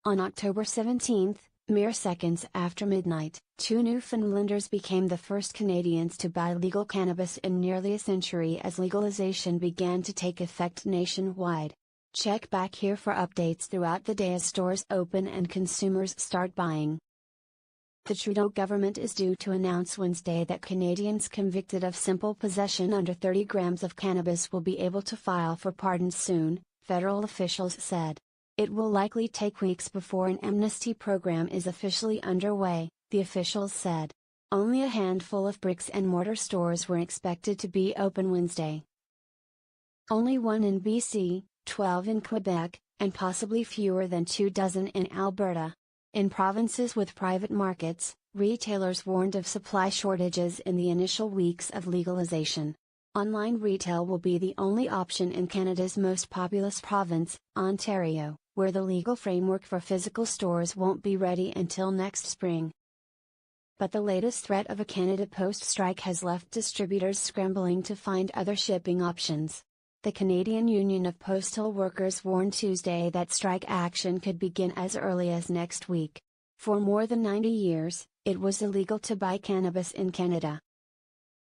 On October 17, mere seconds after midnight, 2 Newfoundlanders became the first Canadians to buy legal cannabis in nearly a century as legalization began to take effect nationwide. Check back here for updates throughout the day as stores open and consumers start buying. The Trudeau government is due to announce Wednesday that Canadians convicted of simple possession under 30 grams of cannabis will be able to file for pardons soon, federal officials said. It will likely take weeks before an amnesty program is officially underway, the officials said. Only a handful of bricks and mortar stores were expected to be open Wednesday. Only 1 in BC, 12 in Quebec, and possibly fewer than 24 in Alberta. In provinces with private markets, retailers warned of supply shortages in the initial weeks of legalization. Online retail will be the only option in Canada's most populous province, Ontario, where the legal framework for physical stores won't be ready until next spring. But the latest threat of a Canada Post strike has left distributors scrambling to find other shipping options. The Canadian Union of Postal Workers warned Tuesday that strike action could begin as early as next week. For more than 90 years, it was illegal to buy cannabis in Canada.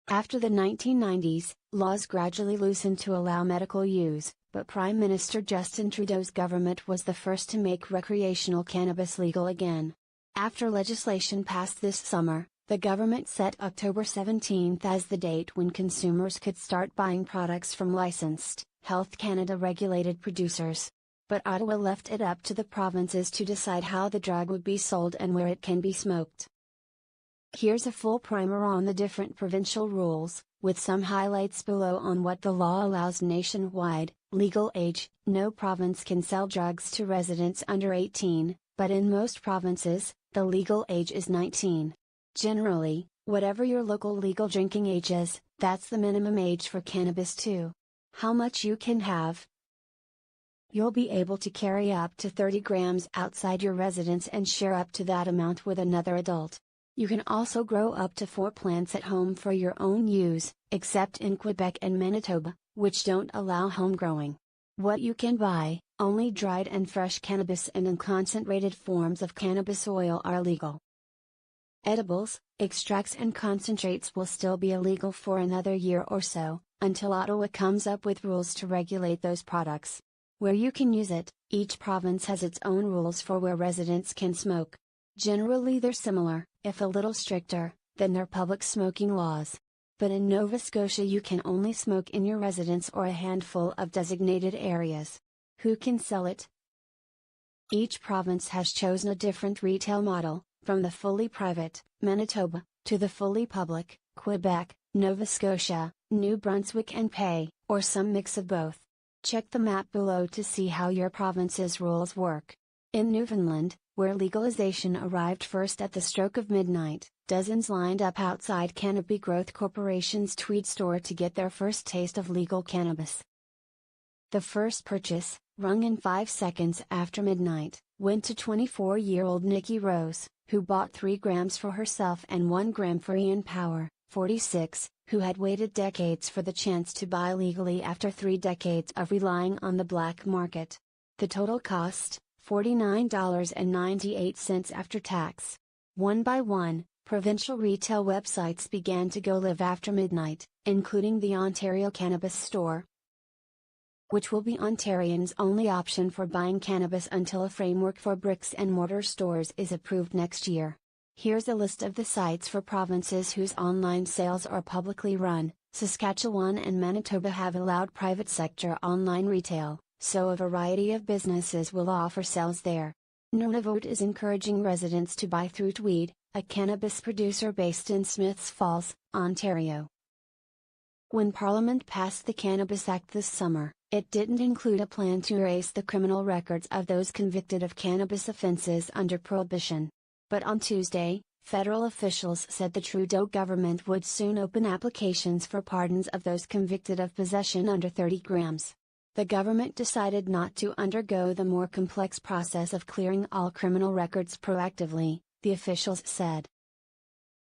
After the 1990s, laws gradually loosened to allow medical use, but Prime Minister Justin Trudeau's government was the first to make recreational cannabis legal again. After legislation passed this summer, the government set October 17 as the date when consumers could start buying products from licensed, Health Canada regulated producers. But Ottawa left it up to the provinces to decide how the drug would be sold and where it can be smoked. Here's a full primer on the different provincial rules, with some highlights below on what the law allows nationwide. Legal age: no province can sell drugs to residents under 18, but in most provinces, the legal age is 19. Generally, whatever your local legal drinking age is, that's the minimum age for cannabis too. How much you can have? You'll be able to carry up to 30 grams outside your residence and share up to that amount with another adult. You can also grow up to 4 plants at home for your own use, except in Quebec and Manitoba, which don't allow home growing. What you can buy: only dried and fresh cannabis and unconcentrated forms of cannabis oil are legal. Edibles, extracts and concentrates will still be illegal for another year or so, until Ottawa comes up with rules to regulate those products. Where you can use it: each province has its own rules for where residents can smoke. Generally they're similar, if a little stricter, than their public smoking laws. But in Nova Scotia you can only smoke in your residence or a handful of designated areas. Who can sell it? Each province has chosen a different retail model, from the fully private, Manitoba, to the fully public, Quebec, Nova Scotia, New Brunswick and Pay, or some mix of both. Check the map below to see how your province's rules work. In Newfoundland, where legalization arrived first at the stroke of midnight, dozens lined up outside Canopy Growth Corporation's Tweed store to get their first taste of legal cannabis. The first purchase, rung in 5 seconds after midnight, went to 24-year-old Nikki Rose, who bought 3 grams for herself and 1 gram for Ian Power, 46, who had waited decades for the chance to buy legally after 3 decades of relying on the black market. The total cost: $49.98 after tax. One by one, provincial retail websites began to go live after midnight, including the Ontario Cannabis Store, which will be Ontarians' only option for buying cannabis until a framework for bricks and mortar stores is approved next year. Here's a list of the sites for provinces whose online sales are publicly run. Saskatchewan and Manitoba have allowed private sector online retail, so a variety of businesses will offer sales there. Nunavut is encouraging residents to buy through Tweed, a cannabis producer based in Smiths Falls, Ontario. When Parliament passed the Cannabis Act this summer, it didn't include a plan to erase the criminal records of those convicted of cannabis offenses under Prohibition. But on Tuesday, federal officials said the Trudeau government would soon open applications for pardons of those convicted of possession under 30 grams. The government decided not to undergo the more complex process of clearing all criminal records proactively, the officials said.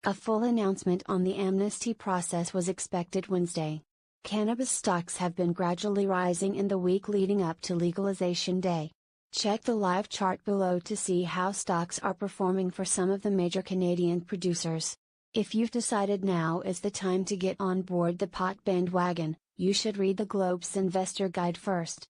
A full announcement on the amnesty process was expected Wednesday. Cannabis stocks have been gradually rising in the week leading up to legalization day. Check the live chart below to see how stocks are performing for some of the major Canadian producers. If you've decided now is the time to get on board the pot bandwagon, you should read the Globe's investor guide first.